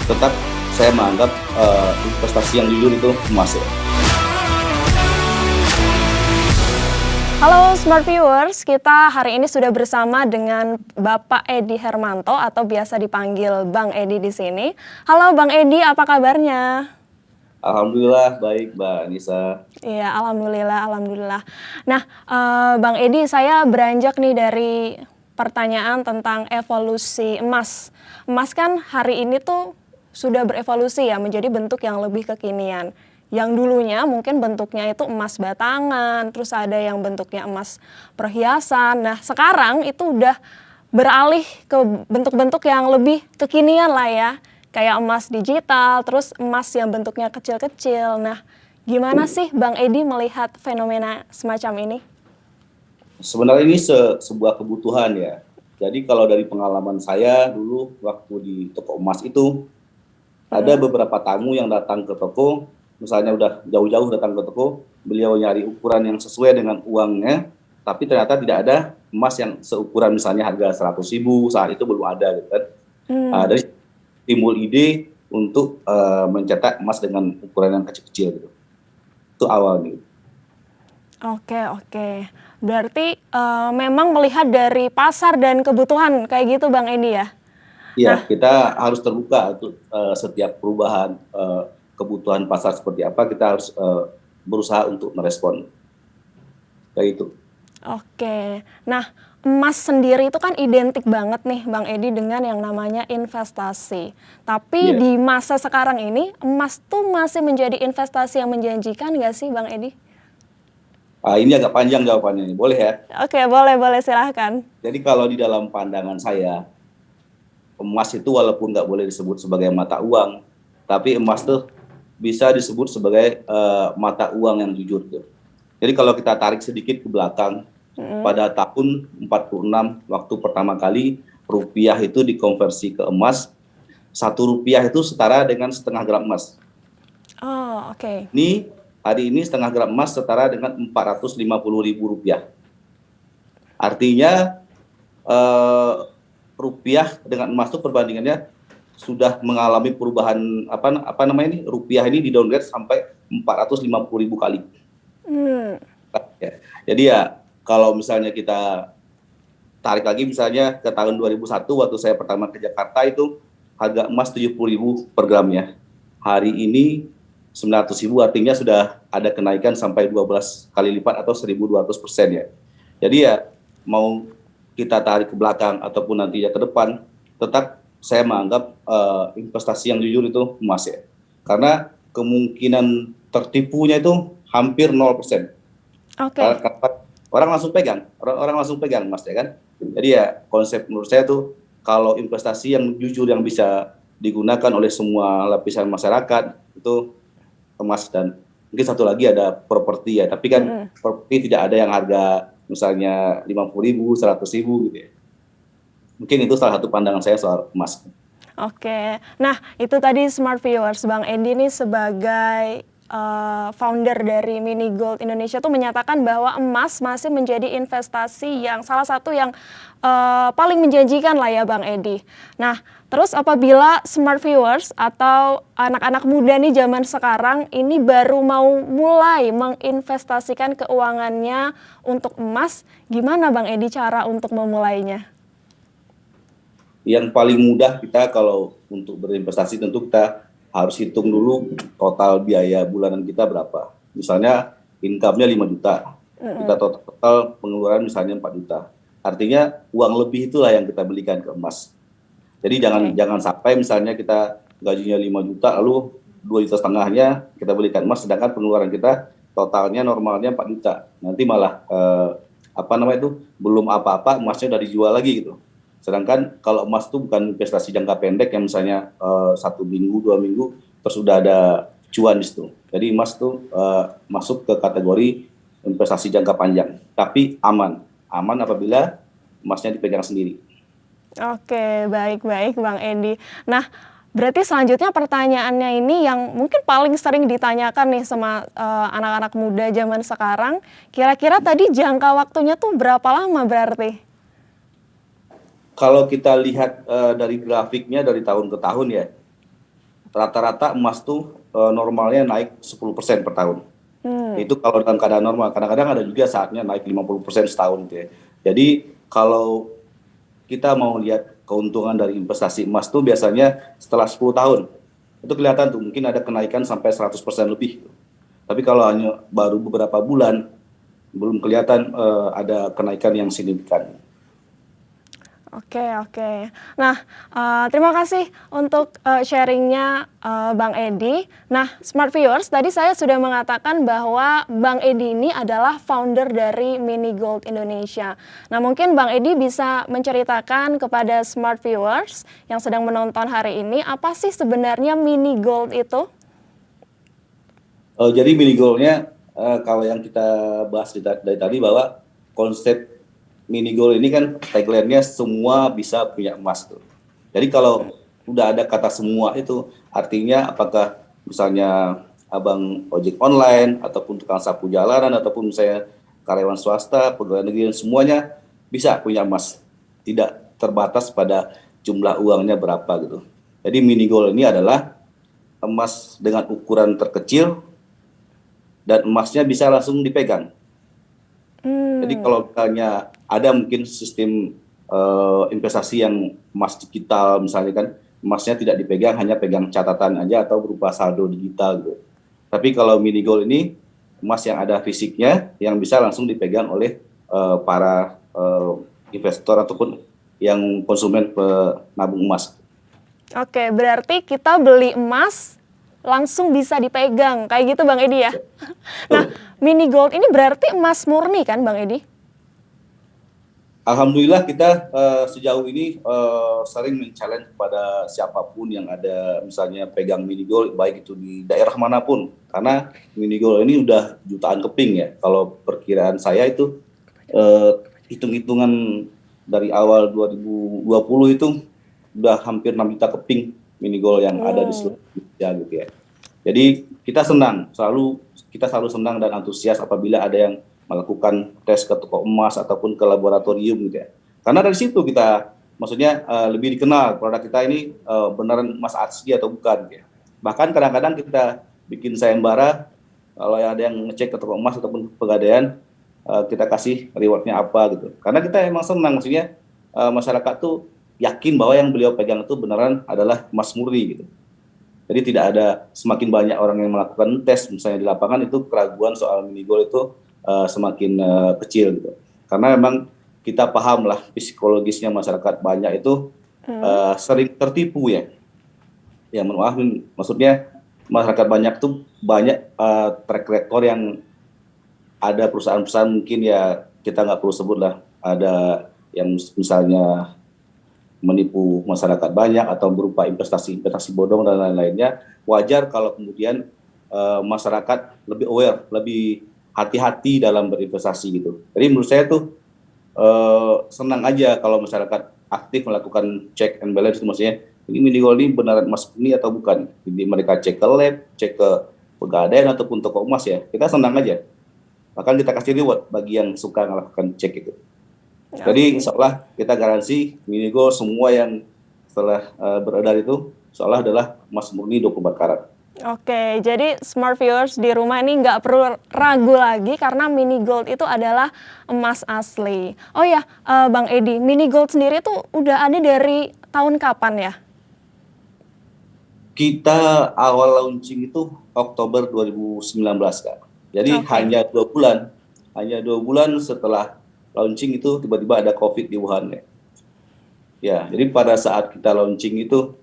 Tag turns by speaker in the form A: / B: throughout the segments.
A: tetap saya menganggap investasi yang jujur itu emas ya.
B: Halo Smart Viewers, kita hari ini sudah bersama dengan Bapak Edi Hermanto atau biasa dipanggil Bang Edi di sini. Halo Bang Edi, apa kabarnya?
A: Alhamdulillah baik Mbak Nisa.
B: Iya, alhamdulillah. Nah, Bang Edi, saya beranjak nih dari pertanyaan tentang evolusi emas. Emas kan hari ini tuh sudah berevolusi ya menjadi bentuk yang lebih kekinian. Yang dulunya mungkin bentuknya itu emas batangan, terus ada yang bentuknya emas perhiasan. Nah, sekarang itu udah beralih ke bentuk-bentuk yang lebih kekinian lah ya. Kayak emas digital, terus emas yang bentuknya kecil-kecil. Nah, gimana sih Bang Edi melihat fenomena semacam ini?
A: Sebenarnya ini sebuah kebutuhan ya. Jadi kalau dari pengalaman saya dulu waktu di toko emas itu, ada beberapa tamu yang datang ke toko, misalnya udah jauh-jauh datang ke toko, beliau nyari ukuran yang sesuai dengan uangnya, tapi ternyata tidak ada emas yang seukuran misalnya harga 100.000 saat itu belum ada gitu kan. Dari timbul ide untuk mencetak emas dengan ukuran yang kecil-kecil gitu. Itu awalnya.
B: Oke. Berarti memang melihat dari pasar dan kebutuhan kayak gitu Bang Edi ya?
A: Iya,
B: Nah,
A: kita harus terbuka untuk setiap perubahan kebutuhan pasar seperti apa, kita harus berusaha untuk merespon. Kayak itu.
B: oke. Nah, emas sendiri itu kan identik banget nih Bang Edi dengan yang namanya investasi. Tapi
A: Iya.
B: di masa sekarang ini, emas tuh masih menjadi investasi yang menjanjikan nggak sih Bang Edi?
A: Ini agak panjang jawabannya, boleh ya?
B: Oke, boleh silahkan.
A: Jadi kalau di dalam pandangan saya, emas itu walaupun nggak boleh disebut sebagai mata uang, tapi emas tuh bisa disebut sebagai mata uang yang jujur tuh. Jadi kalau kita tarik sedikit ke belakang, pada tahun 46 waktu pertama kali rupiah itu dikonversi ke emas, 1 rupiah itu setara dengan setengah gram emas.
B: Oh, oke.
A: Ini hari ini setengah gram emas setara dengan 450.000 rupiah. Artinya rupiah dengan emas itu perbandingannya sudah mengalami perubahan apa namanya ini, rupiah ini di downgrade sampai 450.000 kali. Ya. Jadi ya kalau misalnya kita tarik lagi misalnya ke tahun 2001 waktu saya pertama ke Jakarta itu harga emas 70.000 per gramnya. Hari ini 900.000, artinya sudah ada kenaikan sampai 12 kali lipat atau 1.200% ya. Jadi ya mau kita tarik ke belakang ataupun nantinya ke depan, tetap saya menganggap investasi yang jujur itu emas ya. Karena kemungkinan tertipunya itu hampir 0%.
B: Oke.
A: Orang langsung pegang, orang langsung pegang emas ya kan. Jadi ya konsep menurut saya tuh kalau investasi yang jujur yang bisa digunakan oleh semua lapisan masyarakat itu emas, dan mungkin satu lagi ada properti ya, tapi kan properti tidak ada yang harga misalnya 50.000, 100.000 gitu ya. Mungkin itu salah satu pandangan saya soal emas.
B: Oke. Nah, itu tadi Smart Viewers, Bang Edi ini sebagai founder dari Mini Gold Indonesia tuh menyatakan bahwa emas masih menjadi investasi yang salah satu yang paling menjanjikan lah ya Bang Edi. Nah, terus apabila Smart Viewers atau anak-anak muda nih zaman sekarang ini baru mau mulai menginvestasikan keuangannya untuk emas, gimana Bang Edi cara untuk memulainya?
A: Yang paling mudah kita kalau untuk berinvestasi tentu kita harus hitung dulu total biaya bulanan kita berapa. Misalnya income-nya 5 juta, kita total pengeluaran misalnya 4 juta. Artinya uang lebih itulah yang kita belikan ke emas. Jadi jangan sampai misalnya kita gajinya 5 juta lalu 2,5 jutanya kita belikan emas, sedangkan pengeluaran kita totalnya normalnya 4 juta. Nanti malah belum apa-apa emasnya udah dijual lagi gitu. Sedangkan kalau emas itu bukan investasi jangka pendek yang misalnya 1 minggu, 2 minggu, terus sudah ada cuan di situ. Jadi emas itu masuk ke kategori investasi jangka panjang, tapi aman. Aman apabila emasnya dipegang sendiri.
B: Oke, baik Bang Edi. Nah, berarti selanjutnya pertanyaannya ini yang mungkin paling sering ditanyakan nih sama anak-anak muda zaman sekarang, kira-kira tadi jangka waktunya tuh berapa lama berarti?
A: Kalau kita lihat dari grafiknya dari tahun ke tahun ya, rata-rata emas tuh normalnya naik 10% per tahun. Itu kalau dalam keadaan normal. Kadang-kadang ada juga saatnya naik 50% setahun gitu ya. Jadi kalau kita mau lihat keuntungan dari investasi emas tuh biasanya setelah 10 tahun. Itu kelihatan tuh mungkin ada kenaikan sampai 100% lebih. Tapi kalau hanya baru beberapa bulan belum kelihatan ada kenaikan yang signifikan.
B: Oke, oke. Nah, terima kasih untuk sharingnya Bang Edi. Nah, Smart Viewers, tadi saya sudah mengatakan bahwa Bang Edi ini adalah founder dari Mini Gold Indonesia. Nah, mungkin Bang Edi bisa menceritakan kepada Smart Viewers yang sedang menonton hari ini, apa sih sebenarnya Mini Gold itu?
A: Jadi mini goalnya kalau yang kita bahas dari tadi bahwa konsep mini goal ini kan tagline-nya semua bisa punya emas tuh. Jadi kalau udah ada kata semua itu artinya apakah misalnya abang ojek online ataupun tukang sapu jalanan ataupun saya karyawan swasta, pegawai negeri semuanya bisa punya emas. Tidak terbatas pada jumlah uangnya berapa gitu. Jadi mini goal ini adalah emas dengan ukuran terkecil dan emasnya bisa langsung dipegang. Jadi kalau misalnya ada mungkin sistem investasi yang emas digital misalnya kan emasnya tidak dipegang, hanya pegang catatan aja atau berupa saldo digital gitu. Tapi kalau mini gold ini emas yang ada fisiknya yang bisa langsung dipegang oleh para investor ataupun yang konsumen penabung emas.
B: Oke, berarti kita beli emas langsung bisa dipegang, kayak gitu Bang Edi ya? Nah, mini gold ini berarti emas murni kan Bang Edi?
A: Alhamdulillah kita sejauh ini sering men-challenge kepada siapapun yang ada misalnya pegang mini gold, baik itu di daerah manapun. Karena mini gold ini udah jutaan keping ya. Kalau perkiraan saya itu hitung-hitungan dari awal 2020 itu udah hampir 6 juta keping mini gold yang ada di seluruh Indonesia gitu ya. Jadi kita selalu senang dan antusias apabila ada yang melakukan tes ke toko emas ataupun ke laboratorium gitu ya. Karena dari situ kita maksudnya lebih dikenal produk kita ini beneran emas asli atau bukan gitu ya. Bahkan kadang-kadang kita bikin sayembara kalau ada yang ngecek ke toko emas ataupun pegadaian kita kasih rewardnya apa gitu. Karena kita emang senang maksudnya masyarakat tuh yakin bahwa yang beliau pegang itu beneran adalah emas murni gitu. Jadi tidak ada semakin banyak orang yang melakukan tes misalnya di lapangan itu keraguan soal mini gold itu semakin kecil gitu. Karena memang kita paham lah psikologisnya masyarakat banyak itu sering tertipu ya. Ya maaf maksudnya masyarakat banyak tuh banyak track record yang ada perusahaan-perusahaan mungkin ya kita nggak perlu sebut lah ada yang misalnya menipu masyarakat banyak atau berupa investasi bodong dan lain-lainnya. Wajar kalau kemudian masyarakat lebih aware, lebih hati-hati dalam berinvestasi gitu. Jadi menurut saya tuh senang aja kalau masyarakat aktif melakukan check and balance itu maksudnya ini mini gold ini beneran emas ini atau bukan. Jadi mereka cek ke lab, cek ke pegadaian ataupun toko emas ya. Kita senang aja. Bahkan kita kasih reward bagi yang suka melakukan cek itu. Jadi insya Allah kita garansi mini gold semua yang setelah beredar itu insya Allah adalah emas murni 24 karat.
B: Oke, jadi Smart Viewers di rumah ini nggak perlu ragu lagi karena mini gold itu adalah emas asli. Oh ya, Bang Edi, mini gold sendiri tuh udah ada dari tahun kapan ya?
A: Kita awal launching itu Oktober 2019 Kak. Jadi hanya 2 bulan setelah launching itu tiba-tiba ada COVID di Wuhan ya. Ya, jadi pada saat kita launching itu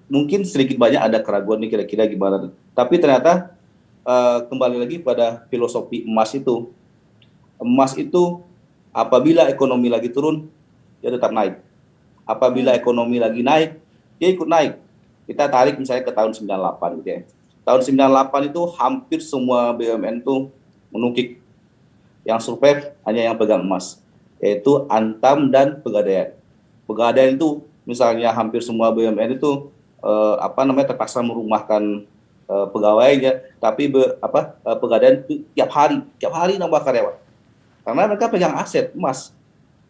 A: mungkin sedikit banyak ada keraguan nih kira-kira gimana. Tapi ternyata kembali lagi pada filosofi emas itu. Emas itu apabila ekonomi lagi turun, dia tetap naik. Apabila ekonomi lagi naik, dia ikut naik. Kita tarik misalnya ke tahun 98 gitu ya. Tahun 98 itu hampir semua BUMN itu menukik. Yang survive hanya yang pegang emas, yaitu Antam dan Pegadaian. Pegadaian itu misalnya hampir semua BUMN itu terpaksa merumahkan pegawainya, tapi Pegadaian itu tiap hari nambah karyawan. Karena mereka pegang aset emas.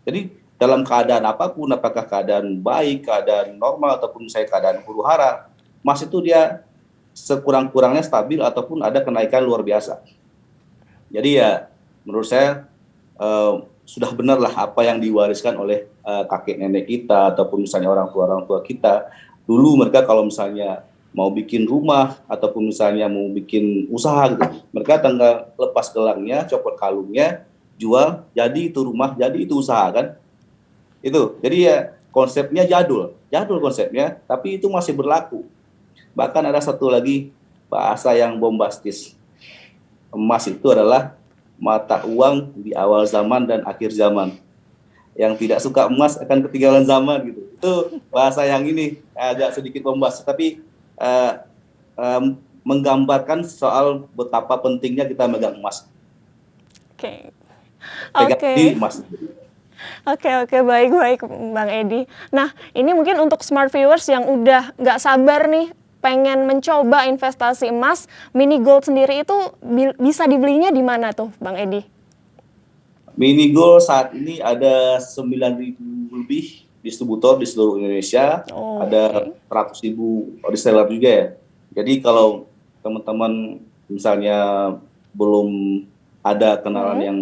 A: Jadi dalam keadaan apapun, apakah keadaan baik, keadaan normal, ataupun misalnya keadaan huru-hara, emas itu dia sekurang-kurangnya stabil ataupun ada kenaikan luar biasa. Jadi ya menurut saya sudah benarlah apa yang diwariskan oleh kakek nenek kita ataupun misalnya orang tua kita. Dulu mereka kalau misalnya mau bikin rumah ataupun misalnya mau bikin usaha gitu, mereka tinggal lepas gelangnya, copot kalungnya, jual, jadi itu rumah, jadi itu usaha kan. Itu. Jadi ya konsepnya jadul konsepnya, tapi itu masih berlaku. Bahkan ada satu lagi bahasa yang bombastis. Emas itu adalah mata uang di awal zaman dan akhir zaman. Yang tidak suka emas akan ketinggalan zaman gitu. Itu bahasa yang ini agak sedikit bombastis, tapi menggambarkan soal betapa pentingnya kita megang emas.
B: Oke.
A: Pegang
B: Oke.
A: di emas.
B: Oke, baik Bang Edi. Nah, ini mungkin untuk smart viewers yang udah nggak sabar nih pengen mencoba investasi emas, mini gold sendiri itu bisa dibelinya di mana tuh, Bang Edi?
A: Mini gold saat ini ada 9.000 lebih distributor di seluruh Indonesia, ada 100.000 reseller juga ya. Jadi kalau teman-teman misalnya belum ada kenalan yang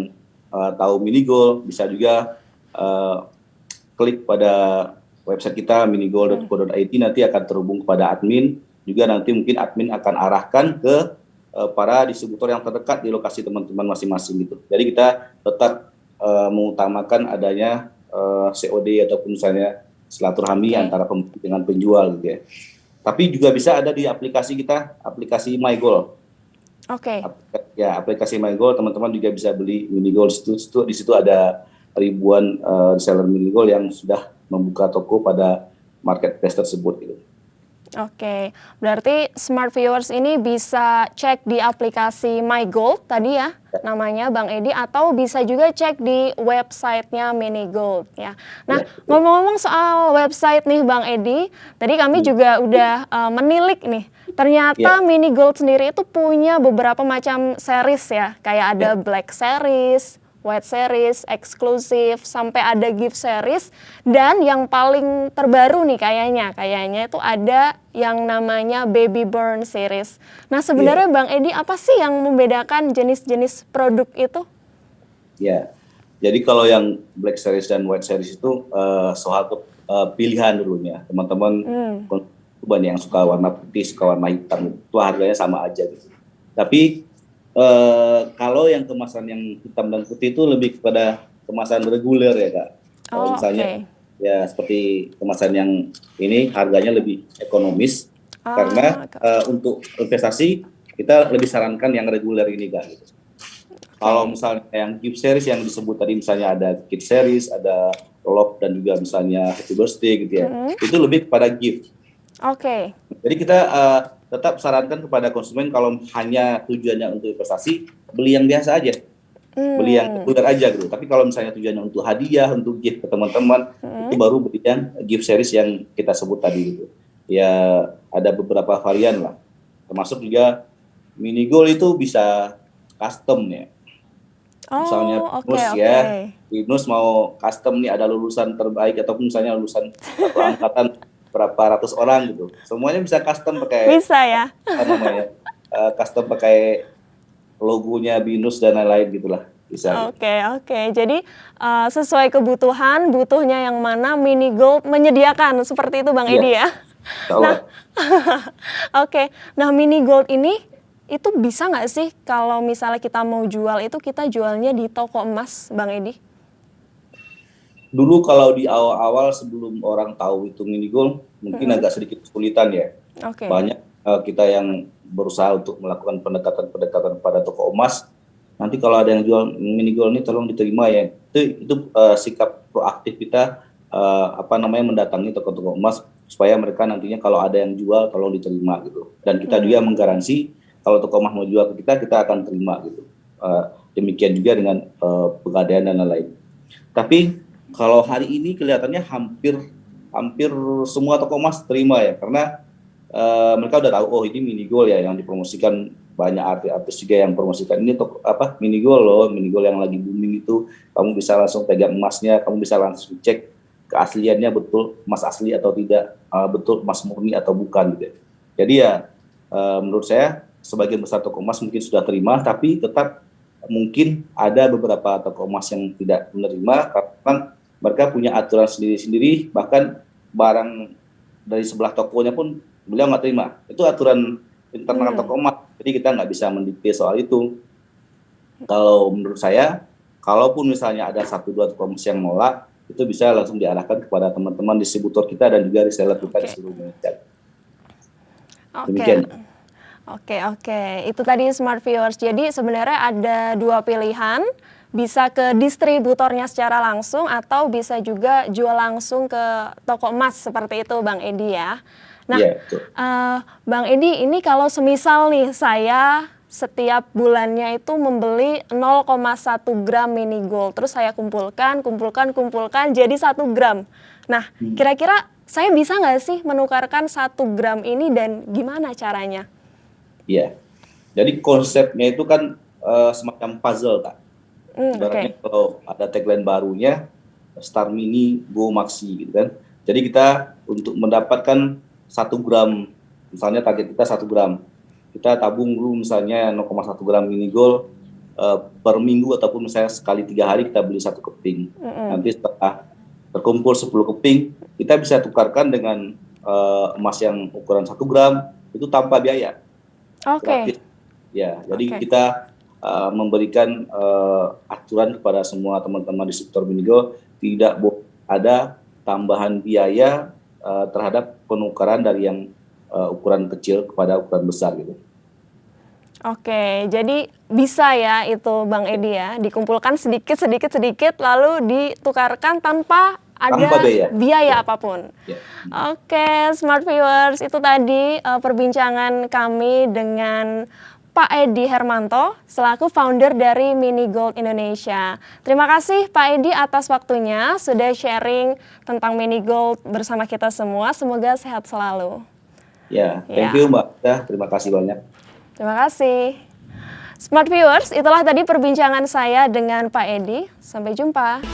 A: tahu mini gold, bisa juga klik pada website kita minigold.co.id, nanti akan terhubung kepada admin. Juga nanti mungkin admin akan arahkan ke para distributor yang terdekat di lokasi teman-teman masing-masing gitu. Jadi kita tetap mengutamakan adanya COD ataupun misalnya silaturahmi antara pembeli dengan penjual gitu ya. Tapi juga bisa ada di aplikasi kita, aplikasi MyGold.
B: Oke.
A: Ya, aplikasi MyGold teman-teman juga bisa beli mini gold di situ ada ribuan reseller mini gold yang sudah membuka toko pada marketplace tersebut gitu.
B: Oke, berarti smart viewers ini bisa cek di aplikasi MyGold tadi ya, namanya Bang Edi, atau bisa juga cek di websitenya Minigold ya. Nah, ngomong-ngomong soal website nih Bang Edi, tadi kami juga udah menilik nih. Ternyata Minigold sendiri itu punya beberapa macam series ya, kayak ada Black Series, White Series, eksklusif, sampai ada gift series, dan yang paling terbaru nih kayaknya itu ada yang namanya Baby Burn Series. Nah sebenarnya Bang Edi, apa sih yang membedakan jenis-jenis produk itu?
A: Ya, jadi kalau yang Black Series dan White Series itu soal pilihan dulunya. Teman-teman banyak yang suka warna putih, suka warna hitam, itu harganya sama aja gitu. Tapi kalau yang kemasan yang hitam dan putih itu lebih kepada kemasan reguler ya Kak. Kalau misalnya ya seperti kemasan yang ini harganya lebih ekonomis karena untuk investasi kita lebih sarankan yang reguler ini Kak. Gitu. Kalau misalnya yang gift series yang disebut tadi misalnya ada kid series, ada love dan juga misalnya happy birthday gitu ya, itu lebih kepada gift. Jadi kita tetap sarankan kepada konsumen kalau hanya tujuannya untuk investasi, beli yang biasa aja. Beli yang reguler aja gitu. Tapi kalau misalnya tujuannya untuk hadiah, untuk gift ke teman-teman, itu baru beli yang gift series yang kita sebut tadi gitu. Ya ada beberapa varian lah. Termasuk juga mini gold itu bisa custom ya. Misalnya Binus mau custom nih ada lulusan terbaik ataupun misalnya lulusan satu angkatan berapa ratus orang gitu, semuanya bisa custom pakai apa namanya custom pakai logonya Binus dan lain-lain gitulah bisa.
B: Oke. Jadi sesuai kebutuhan, butuhnya yang mana Mini Gold menyediakan seperti itu Bang Edi ya. Nah, Nah Mini Gold ini itu bisa nggak sih kalau misalnya kita mau jual itu kita jualnya di toko emas Bang Edi?
A: Dulu kalau di awal-awal sebelum orang tahu itu mini gold mungkin agak sedikit kesulitan ya. Banyak kita yang berusaha untuk melakukan pendekatan pada toko emas. Nanti kalau ada yang jual mini gold ini tolong diterima ya. Itu sikap proaktif kita mendatangi toko-toko emas supaya mereka nantinya kalau ada yang jual tolong diterima gitu. Dan kita juga menggaransi kalau toko emas mau jual ke kita akan terima gitu. Demikian juga dengan pegadaian dan lain-lain. Tapi kalau hari ini kelihatannya hampir semua toko emas terima ya, karena mereka udah tahu ini mini gold ya yang dipromosikan banyak artis juga yang promosikan ini untuk mini gold loh, mini gold yang lagi booming itu, kamu bisa langsung pegang emasnya, kamu bisa langsung cek keasliannya betul emas asli atau tidak, betul emas murni atau bukan gitu. Jadi ya menurut saya sebagian besar toko emas mungkin sudah terima, tapi tetap mungkin ada beberapa toko emas yang tidak menerima karena mereka punya aturan sendiri-sendiri, bahkan barang dari sebelah tokonya pun beliau nggak terima. Itu aturan internal toko emas, jadi kita nggak bisa mendikte soal itu. Kalau menurut saya, kalaupun misalnya ada 1-2 toko emas yang nolak, itu bisa langsung diarahkan kepada teman-teman distributor kita dan juga reseller kita di seluruh Indonesia. Demikian.
B: Oke. Itu tadi Smart Viewers. Jadi sebenarnya ada 2 pilihan, bisa ke distributornya secara langsung atau bisa juga jual langsung ke toko emas seperti itu, Bang Edi ya. Nah, Bang Edi, ini kalau semisal nih saya setiap bulannya itu membeli 0,1 gram mini gold, terus saya kumpulkan jadi 1 gram. Nah, kira-kira saya bisa nggak sih menukarkan 1 gram ini dan gimana caranya?
A: Iya, jadi konsepnya itu kan semacam puzzle, Kak. Ibaratnya kalau ada tagline barunya, Star Mini Go Maxi gitu kan. Jadi kita untuk mendapatkan 1 gram, misalnya target kita 1 gram, kita tabung dulu misalnya 0,1 gram mini gold per minggu ataupun misalnya sekali 3 hari kita beli 1 keping. Nanti setelah terkumpul 10 keping, kita bisa tukarkan dengan emas yang ukuran 1 gram itu tanpa biaya. Gratis. Ya, jadi kita memberikan aturan kepada semua teman-teman di sektor mini gold, tidak ada tambahan biaya terhadap penukaran dari yang ukuran kecil kepada ukuran besar gitu.
B: Oke, jadi bisa ya itu Bang Edi ya, dikumpulkan sedikit lalu ditukarkan tanpa ada biaya apapun. Oke, Smart Viewers, itu tadi perbincangan kami dengan Pak Edi Hermanto selaku founder dari Mini Gold Indonesia. Terima kasih Pak Edi atas waktunya sudah sharing tentang Mini Gold bersama kita semua. Semoga sehat selalu.
A: Ya, thank you Mbak. Terima kasih banyak.
B: Terima kasih. Smart Viewers, itulah tadi perbincangan saya dengan Pak Edi. Sampai jumpa.